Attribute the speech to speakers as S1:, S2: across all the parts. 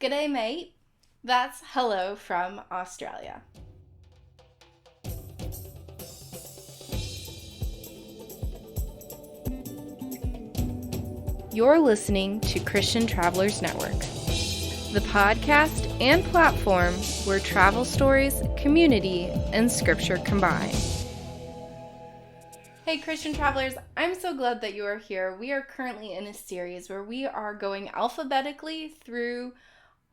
S1: G'day, mate. That's hello from Australia. You're listening to Christian Travelers Network, the podcast and platform where travel stories, community, and scripture combine. Hey Christian travelers, I'm so glad that you are here. We are currently in a series where we are going alphabetically through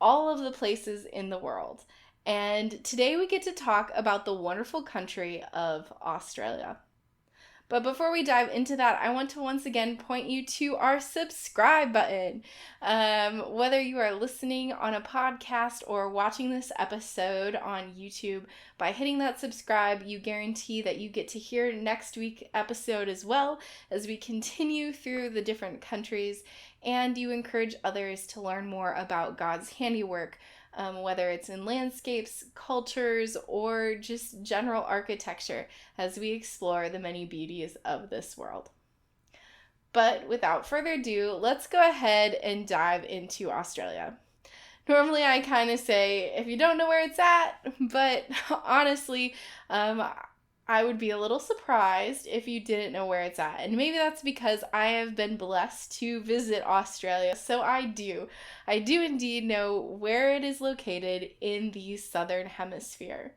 S1: all of the places in the world. And today we get to talk about the wonderful country of Australia. But before we dive into that, I want to once again point you to our subscribe button. Whether you are listening on a podcast or watching this episode on YouTube, by hitting that subscribe, you guarantee that you get to hear next week's episode as well as we continue through the different countries, and you encourage others to learn more about God's handiwork, whether it's in landscapes, cultures, or just general architecture as we explore the many beauties of this world. But without further ado, let's go ahead and dive into Australia. Normally I kind of say, if you don't know where it's at, but honestly, I would be a little surprised if you didn't know where it's at. And maybe that's because I have been blessed to visit Australia. So I do indeed know where it is located in the southern hemisphere.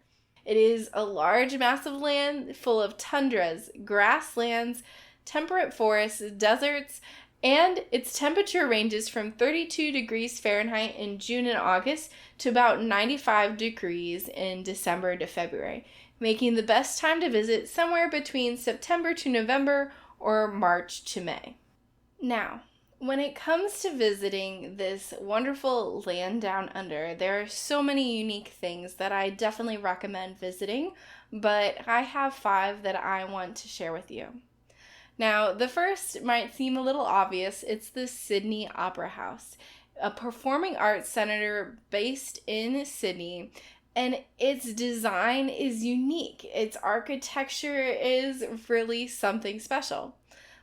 S1: It is a large mass of land full of tundras, grasslands, temperate forests, deserts, and its temperature ranges from 32 degrees Fahrenheit in June and August to about 95 degrees in December to February, making the best time to visit somewhere between September to November or March to May. Now, when it comes to visiting this wonderful land down under, there are so many unique things that I definitely recommend visiting, but I have 5 that I want to share with you. Now, the first might seem a little obvious. It's the Sydney Opera House, a performing arts center based in Sydney, and its design is unique. Its architecture is really something special.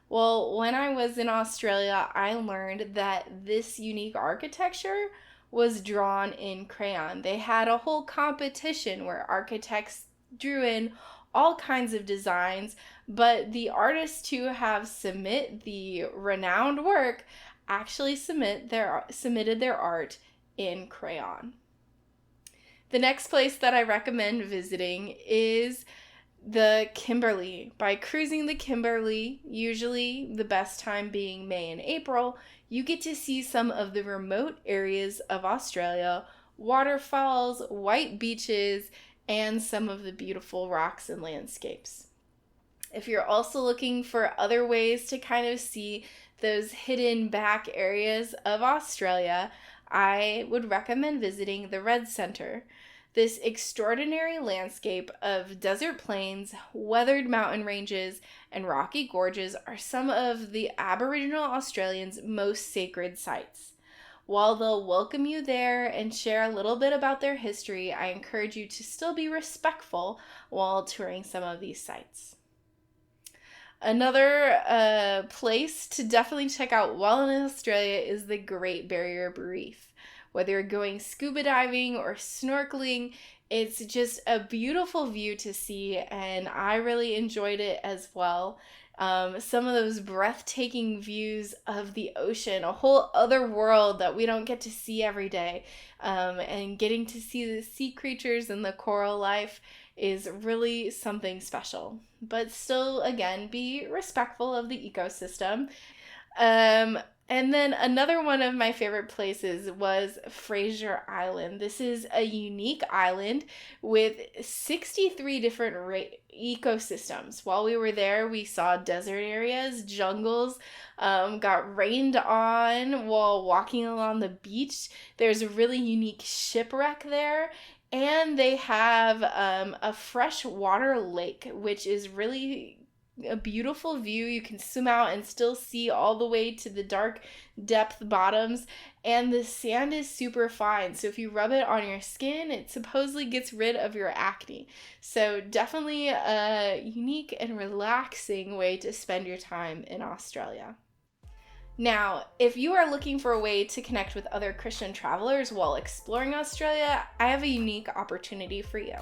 S1: Well, when I was in Australia, I learned that this unique architecture was drawn in crayon. They had a whole competition where architects drew in all kinds of designs, but the artists who have submit the renowned work actually submitted their art in crayon. The next place that I recommend visiting is the Kimberley. By cruising the Kimberley, usually the best time being May and April, you get to see some of the remote areas of Australia, waterfalls, white beaches, and some of the beautiful rocks and landscapes. If you're also looking for other ways to kind of see those hidden back areas of Australia, I would recommend visiting the Red Centre. This extraordinary landscape of desert plains, weathered mountain ranges, and rocky gorges are some of the Aboriginal Australians' most sacred sites. While they'll welcome you there and share a little bit about their history, I encourage you to still be respectful while touring some of these sites. Another place to definitely check out while in Australia is the Great Barrier Reef. Whether you're going scuba diving or snorkeling, it's just a beautiful view to see, and I really enjoyed it as well. Some of those breathtaking views of the ocean, a whole other world that we don't get to see every day, and getting to see the sea creatures and the coral life is really something special. But still, again, be respectful of the ecosystem. And then another one of my favorite places was Fraser Island. This is a unique island with 63 different ecosystems. While we were there, we saw desert areas, jungles, got rained on while walking along the beach. There's a really unique shipwreck there. And they have a freshwater lake, which is really a beautiful view. You can swim out and still see all the way to the dark depth bottoms, and the sand is super fine, so if you rub it on your skin, it supposedly gets rid of your acne. So definitely a unique and relaxing way to spend your time in Australia. Now, if you are looking for a way to connect with other Christian travelers while exploring Australia, I have a unique opportunity for you.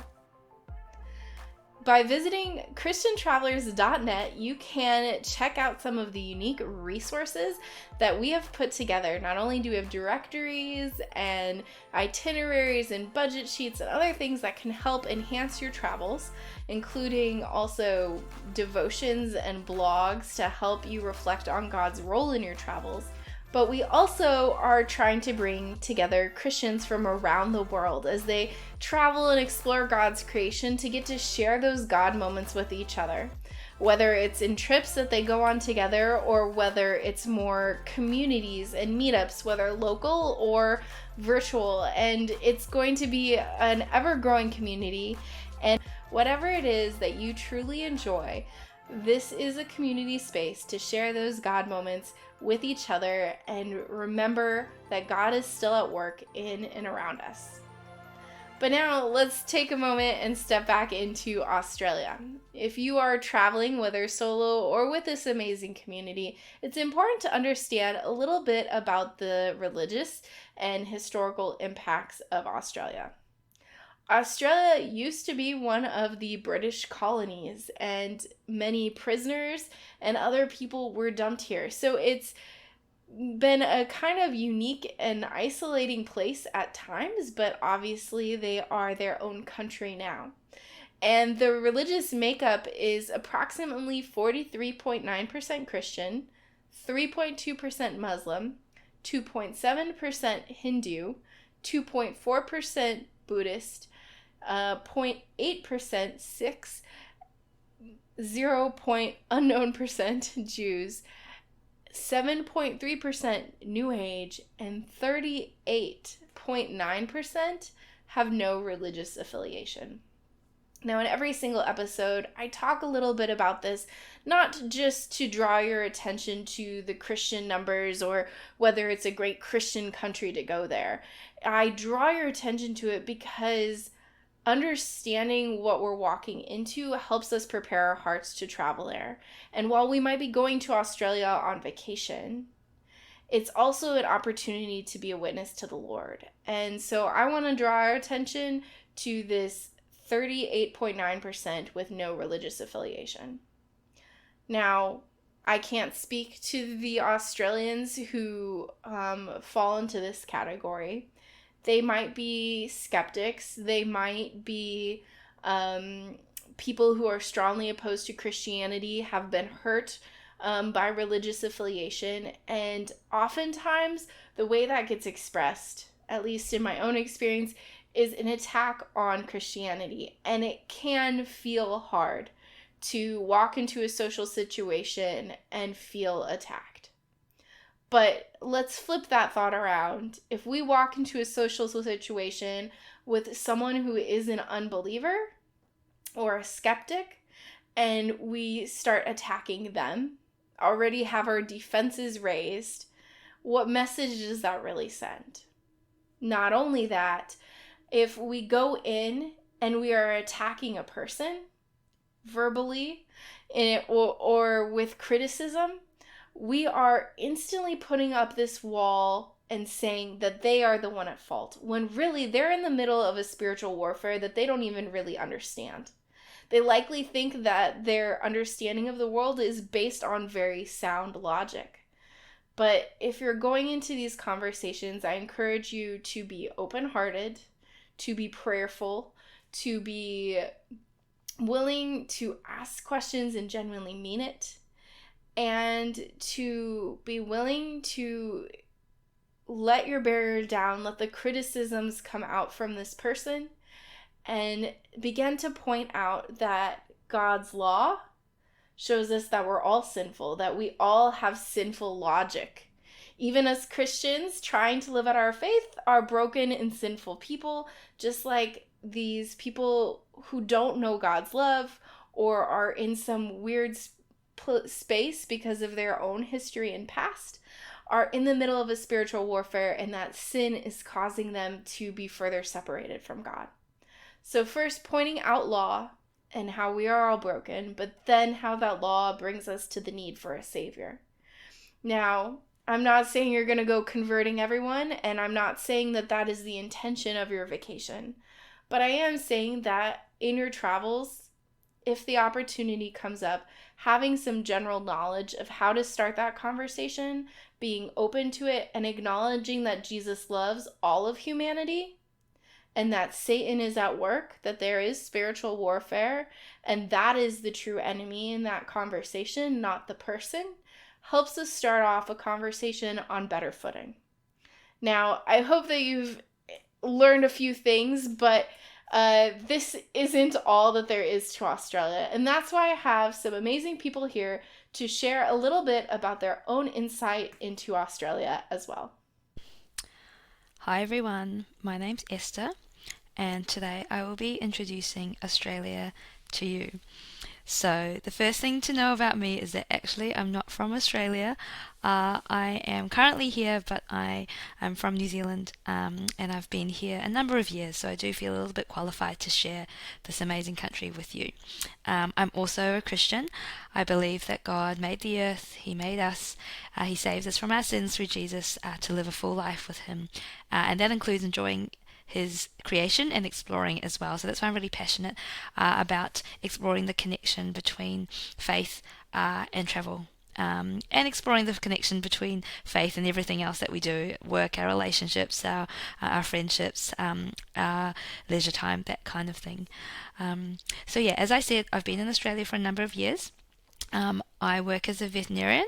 S1: By visiting christiantravelers.net, you can check out some of the unique resources that we have put together. Not only do we have directories and itineraries and budget sheets and other things that can help enhance your travels, including also devotions and blogs to help you reflect on God's role in your travels, but we also are trying to bring together Christians from around the world as they travel and explore God's creation to get to share those God moments with each other. Whether it's in trips that they go on together or whether it's more communities and meetups, whether local or virtual. And it's going to be an ever-growing community. And whatever it is that you truly enjoy, this is a community space to share those God moments with each other and remember that God is still at work in and around us. But now let's take a moment and step back into Australia. If you are traveling, whether solo or with this amazing community, it's important to understand a little bit about the religious and historical impacts of Australia. Australia used to be one of the British colonies, and many prisoners and other people were dumped here. So it's been a kind of unique and isolating place at times, but obviously they are their own country now. And the religious makeup is approximately 43.9% Christian, 3.2% Muslim, 2.7% Hindu, 2.4% Buddhist, 0.8% Sikhs, 0. unknown percent Jews, 7.3% New Age, and 38.9% have no religious affiliation. Now, in every single episode, I talk a little bit about this, not just to draw your attention to the Christian numbers or whether it's a great Christian country to go there. I draw your attention to it because understanding what we're walking into helps us prepare our hearts to travel there. And while we might be going to Australia on vacation, it's also an opportunity to be a witness to the Lord. And so I want to draw our attention to this 38.9% with no religious affiliation. Now, I can't speak to the Australians who fall into this category. They might be skeptics. They might be people who are strongly opposed to Christianity, have been hurt by religious affiliation. And oftentimes, the way that gets expressed, at least in my own experience, is an attack on Christianity. And it can feel hard to walk into a social situation and feel attacked. But let's flip that thought around. If we walk into a social situation with someone who is an unbeliever or a skeptic, and we start attacking them, already have our defenses raised, what message does that really send? Not only that, if we go in and we are attacking a person verbally or with criticism, we are instantly putting up this wall and saying that they are the one at fault, when really they're in the middle of a spiritual warfare that they don't even really understand. They likely think that their understanding of the world is based on very sound logic. But if you're going into these conversations, I encourage you to be open-hearted, to be prayerful, to be willing to ask questions and genuinely mean it, and to be willing to let your barrier down, let the criticisms come out from this person, and begin to point out that God's law shows us that we're all sinful, that we all have sinful logic. Even as Christians trying to live out our faith are broken and sinful people, just like these people who don't know God's love or are in some weird space because of their own history and past, are in the middle of a spiritual warfare, and that sin is causing them to be further separated from God. So first, pointing out law and how we are all broken, but then how that law brings us to the need for a Savior. Now, I'm not saying you're going to go converting everyone, and I'm not saying that that is the intention of your vacation. But I am saying that in your travels, if the opportunity comes up, having some general knowledge of how to start that conversation, being open to it, and acknowledging that Jesus loves all of humanity and that Satan is at work, that there is spiritual warfare, and that is the true enemy in that conversation, not the person, helps us start off a conversation on better footing. Now, I hope that you've learned a few things, but this isn't all that there is to Australia. And that's why I have some amazing people here to share a little bit about their own insight into Australia as well.
S2: Hi everyone, my name's Esther, and today I will be introducing Australia to you. So, the first thing to know about me is that actually I'm not from Australia. I am currently here, but I am from New Zealand, and I've been here a number of years, so I do feel a little bit qualified to share this amazing country with you. I'm also a Christian. I believe that God made the earth, He made us, He saved us from our sins through Jesus to live a full life with Him, and that includes enjoying His creation and exploring it as well. So that's why I'm really passionate about exploring the connection between faith and travel. And exploring the connection between faith and everything else that we do, work, our relationships, our friendships, our leisure time, that kind of thing. So yeah, as I said, I've been in Australia for a number of years. I work as a veterinarian,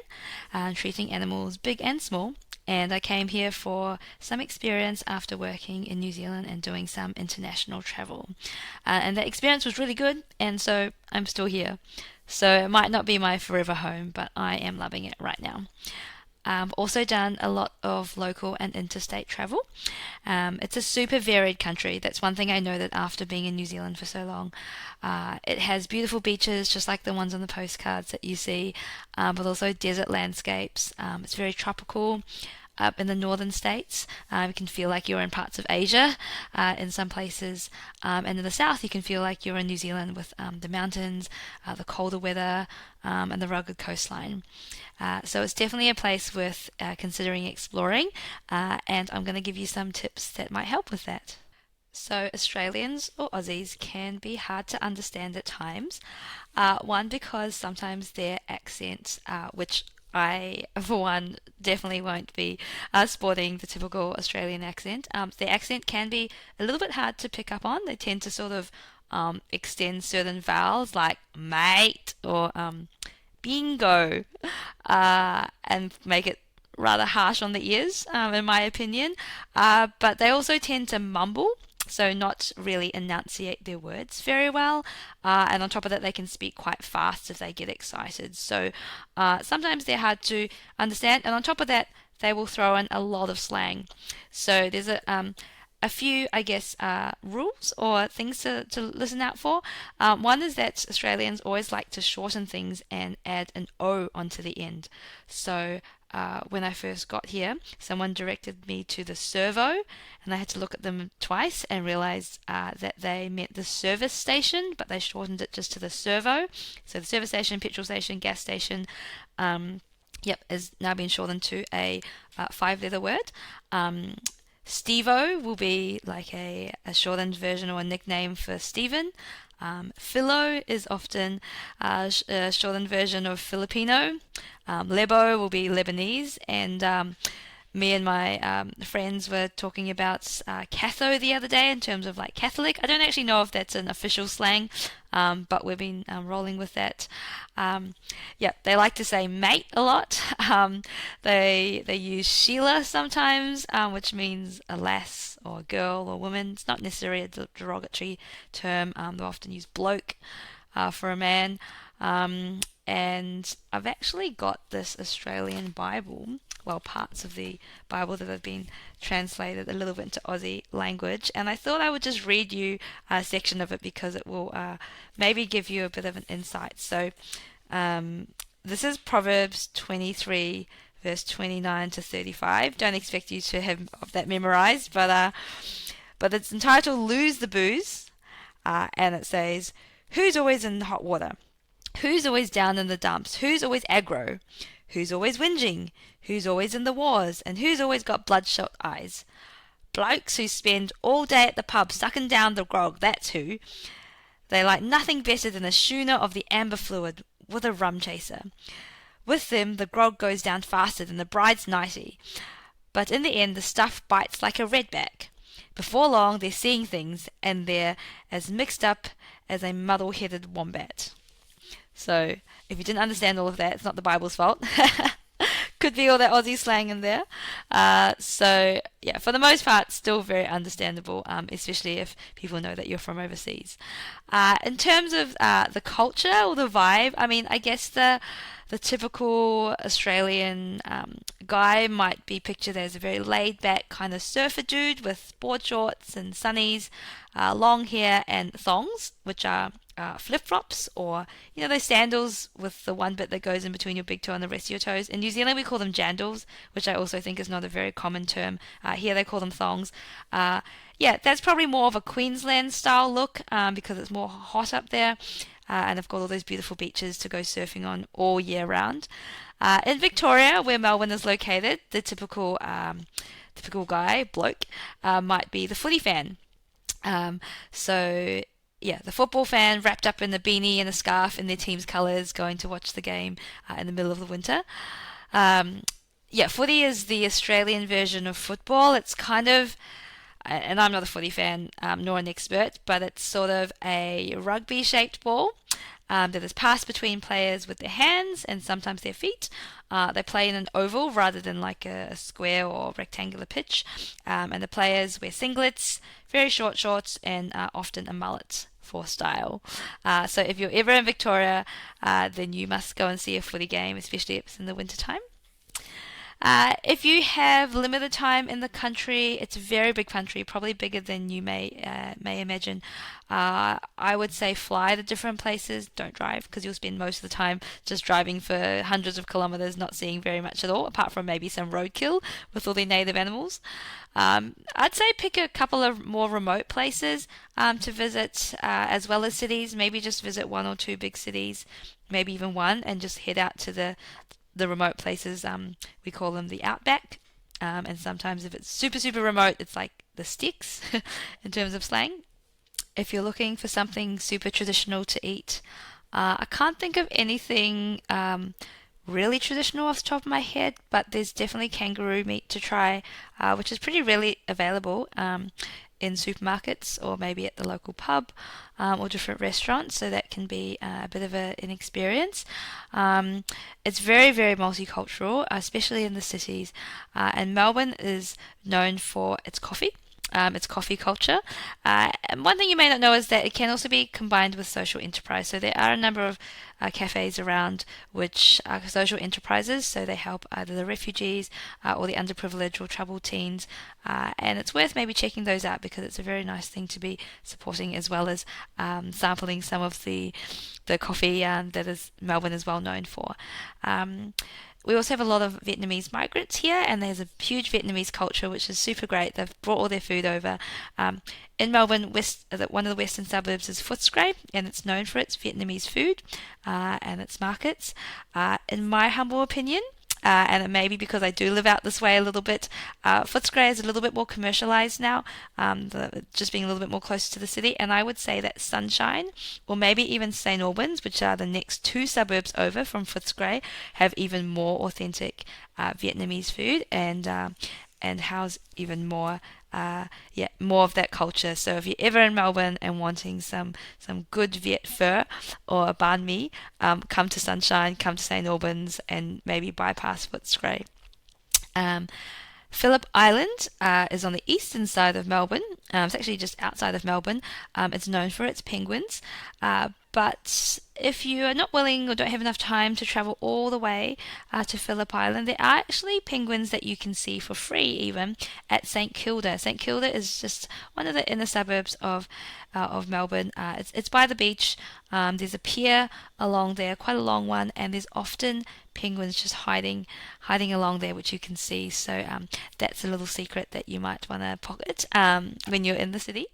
S2: treating animals big and small, and I came here for some experience after working in New Zealand and doing some international travel. And that experience was really good, and so I'm still here. So it might not be my forever home, but I am loving it right now. Also done a lot of local and interstate travel. It's a super varied country. That's one thing I know, that after being in New Zealand for so long. It has beautiful beaches, just like the ones on the postcards that you see, but also desert landscapes. It's very tropical. Up in the northern states, you can feel like you're in parts of Asia in some places, and in the south you can feel like you're in New Zealand with the mountains, the colder weather, and the rugged coastline. So it's definitely a place worth considering exploring, and I'm going to give you some tips that might help with that. So, Australians or Aussies can be hard to understand at times. One, because sometimes their accent, which I, for one, definitely won't be sporting the typical Australian accent. Their accent can be a little bit hard to pick up on. They tend to sort of extend certain vowels like mate or bingo, and make it rather harsh on the ears, in my opinion. But they also tend to mumble, so not really enunciate their words very well. And on top of that, they can speak quite fast if they get excited. So sometimes they're hard to understand. And on top of that, they will throw in a lot of slang. So there's a few, I guess, rules or things to listen out for. One is that Australians always like to shorten things and add an O onto the end. So when I first got here, someone directed me to the servo, and I had to look at them twice and realized that they meant the service station, but they shortened it just to the servo. So the service station, petrol station, gas station, has now been shortened to a five-letter word. Stevo will be like a shortened version or a nickname for Stephen. Philo is often a shortened version of Filipino. Lebo will be Lebanese, and me and my friends were talking about Catho the other day in terms of like Catholic. I don't actually know if that's an official slang, but we've been rolling with that. They like to say mate a lot. They use Sheila sometimes, which means a lass or a girl or woman. It's not necessarily a derogatory term. They often use bloke for a man. And I've actually got this Australian Bible, well, parts of the Bible that have been translated a little bit into Aussie language, and I thought I would just read you a section of it because it will maybe give you a bit of an insight. So this is Proverbs 23, verse 29 to 35. Don't expect you to have that memorized, but it's entitled Lose the Booze, and it says, "Who's always in hot water? Who's always down in the dumps? Who's always aggro? Who's always whinging? Who's always in the wars? And who's always got bloodshot eyes? Blokes who spend all day at the pub sucking down the grog, that's who. They like nothing better than a schooner of the amber fluid with a rum chaser. With them, the grog goes down faster than the bride's nightie, but in the end the stuff bites like a redback. Before long they're seeing things, and they're as mixed up as a muddle-headed wombat. So, if you didn't understand all of that, it's not the Bible's fault. Could be all that Aussie slang in there. So, yeah, for the most part, still very understandable, especially if people know that you're from overseas. In terms of the culture or the vibe, I mean, I guess the typical Australian guy might be pictured as a very laid back kind of surfer dude with board shorts and sunnies, long hair and thongs, which are flip flops, or those sandals with the one bit that goes in between your big toe and the rest of your toes. In New Zealand we call them jandals, which I also think is not a very common term. Here they call them thongs. Yeah, that's probably more of a Queensland style look, because it's more hot up there. And they've got all those beautiful beaches to go surfing on all year round. In Victoria, where Melbourne is located, the typical bloke, might be the footy fan. So yeah, the football fan wrapped up in a beanie and a scarf in their team's colours, going to watch the game in the middle of the winter. Yeah, footy is the Australian version of football. It's kind of, and I'm not a footy fan nor an expert, but it's sort of a rugby-shaped ball that is passed between players with their hands and sometimes their feet. They play in an oval rather than like a square or rectangular pitch, and the players wear singlets, very short shorts, and often a mullet for style. So if you're ever in Victoria, then you must go and see a footy game, especially if it's in the winter time. If you have limited time in the country, it's a very big country, probably bigger than you may imagine. I would say fly to different places. Don't drive, because you'll spend most of the time just driving for hundreds of kilometers, not seeing very much at all, apart from maybe some roadkill with all the native animals. I'd say pick a couple of more remote places to visit, as well as cities. Maybe just visit one or two big cities, maybe even one, and just head out to the remote places. We call them the outback, and sometimes if it's super super remote, it's like the sticks in terms of slang. If you're looking for something super traditional to eat, I can't think of anything really traditional off the top of my head, but there's definitely kangaroo meat to try, which is pretty rarely available in supermarkets or maybe at the local pub, or different restaurants, so that can be a bit of an experience. It's very, very multicultural, especially in the cities, and Melbourne is known for its coffee. Its coffee culture. And one thing you may not know is that it can also be combined with social enterprise. So there are a number of cafes around which are social enterprises, so they help either the refugees or the underprivileged or troubled teens. And it's worth maybe checking those out, because it's a very nice thing to be supporting, as well as sampling some of the coffee that is Melbourne is well known for. We also have a lot of Vietnamese migrants here, and there's a huge Vietnamese culture, which is super great. They've brought all their food over. In Melbourne, one of the western suburbs is Footscray, and it's known for its Vietnamese food and its markets. In my humble opinion, and it may be because I do live out this way a little bit, Footscray is a little bit more commercialised now, just being a little bit more closer to the city, and I would say that Sunshine, or maybe even St Albans, which are the next two suburbs over from Footscray, have even more authentic Vietnamese food, and house even more more of that culture. So if you're ever in Melbourne and wanting some good Viet pho or banh mi, come to Sunshine, come to St Albans, and maybe bypass Footscray. Phillip Island is on the eastern side of Melbourne. It's actually just outside of Melbourne. It's known for its penguins. But if you are not willing or don't have enough time to travel all the way to Phillip Island, there are actually penguins that you can see for free even at St Kilda. St Kilda is just one of the inner suburbs of Melbourne. It's by the beach. There's a pier along there, quite a long one, and there's often penguins just hiding along there, which you can see. So that's a little secret that you might want to pocket when you're in the city.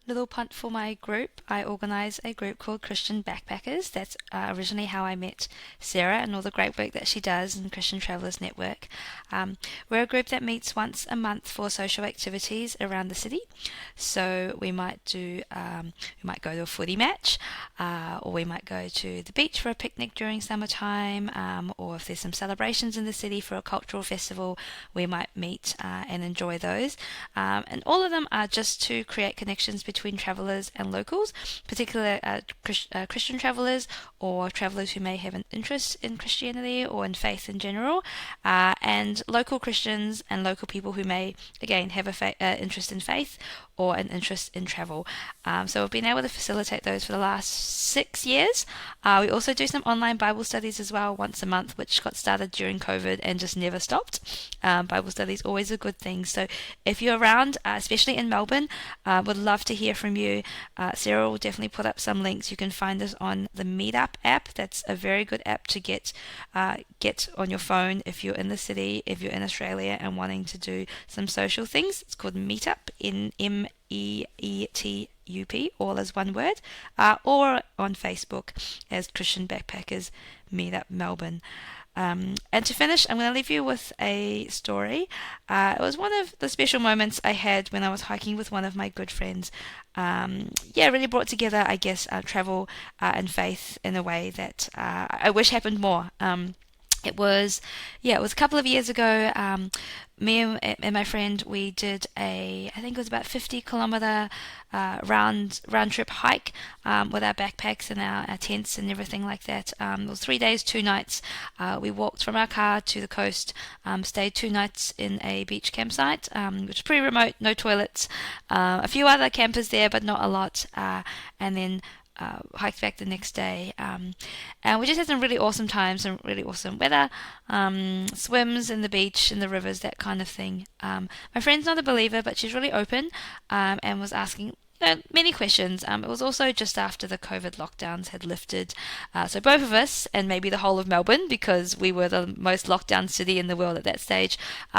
S2: little punt for my group. I organise a group called Christian Backpackers. That's originally how I met Sarah and all the great work that she does in Christian Travellers Network. We're a group that meets once a month for social activities around the city. So we might go to a footy match, or we might go to the beach for a picnic during summertime, or if there's some celebrations in the city for a cultural festival, we might meet and enjoy those. And all of them are just to create connections between travellers and locals, particularly Christian travellers or travellers who may have an interest in Christianity or in faith in general, and local Christians and local people who may, again, have a interest in faith or an interest in travel. So we've been able to facilitate those for the last 6 years. We also do some online Bible studies as well once a month, which got started during COVID and just never stopped. Bible studies always a good thing. So if you're around, especially in Melbourne, would love to hear from you. Sarah will definitely put up some links. You can find us on the Meetup app. That's a very good app to get on your phone if you're in the city, if you're in Australia and wanting to do some social things. It's called Meetup, in MEETUP, all as one word, or on Facebook as Christian Backpackers Meetup Melbourne. And to finish, I'm going to leave you with a story. It was one of the special moments I had when I was hiking with one of my good friends. Really brought together, I guess, travel and faith in a way that I wish happened more. It was a couple of years ago. Me and my friend, we did I think it was about 50-kilometer round trip hike with our backpacks and our tents and everything like that. It was 3 days, 2 nights. We walked from our car to the coast, stayed 2 nights in a beach campsite, which is pretty remote, no toilets. A few other campers there, but not a lot. And then hiked back the next day, and we just had some really awesome times, some really awesome weather, swims in the beach, in the rivers, that kind of thing. My friend's not a believer, but she's really open, and was asking many questions. It was also just after the COVID lockdowns had lifted, so both of us, and maybe the whole of Melbourne, because we were the most locked down city in the world at that stage,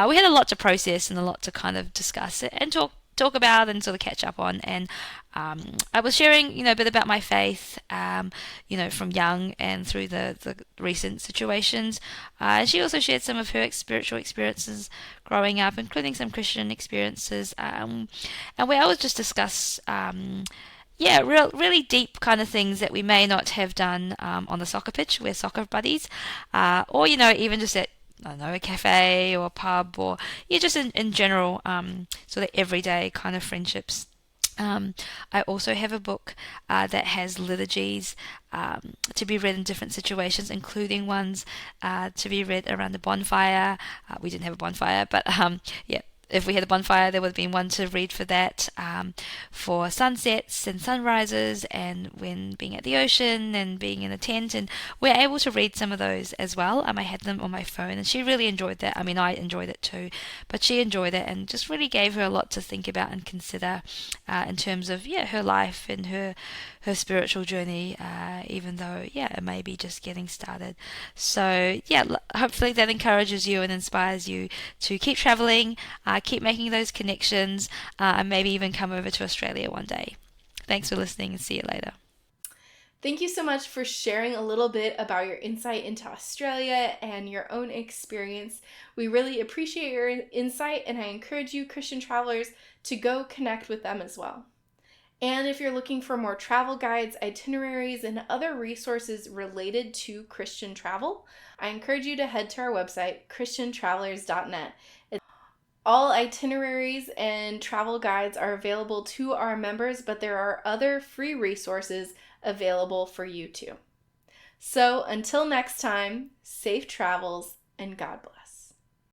S2: we had a lot to process and a lot to kind of discuss and talk about and sort of catch up on. And I was sharing, a bit about my faith, from young and through the recent situations. She also shared some of her spiritual experiences growing up, including some Christian experiences, and we always just discuss, really deep kind of things that we may not have done on the soccer pitch. We're soccer buddies, or even just at, I don't know, a cafe or a pub, or just in general, sort of everyday kind of friendships. I also have a book that has liturgies to be read in different situations, including ones to be read around the bonfire. We didn't have a bonfire, but if we had a bonfire, there would have been one to read for that, for sunsets and sunrises, and when being at the ocean and being in a tent. And we're able to read some of those as well. I had them on my phone, and she really enjoyed that. I mean, I enjoyed it too, but she enjoyed it, and just really gave her a lot to think about and consider in terms of her life and her spiritual journey, even though it may be just getting started. So hopefully that encourages you and inspires you to keep traveling, keep making those connections, and maybe even come over to Australia one day. Thanks for listening, and see you later.
S1: Thank you so much for sharing a little bit about your insight into Australia and your own experience. We really appreciate your insight, and I encourage you, Christian travelers, to go connect with them as well. And if you're looking for more travel guides, itineraries, and other resources related to Christian travel, I encourage you to head to our website, christiantravelers.net. All itineraries and travel guides are available to our members, but there are other free resources available for you too. So until next time, safe travels and God bless.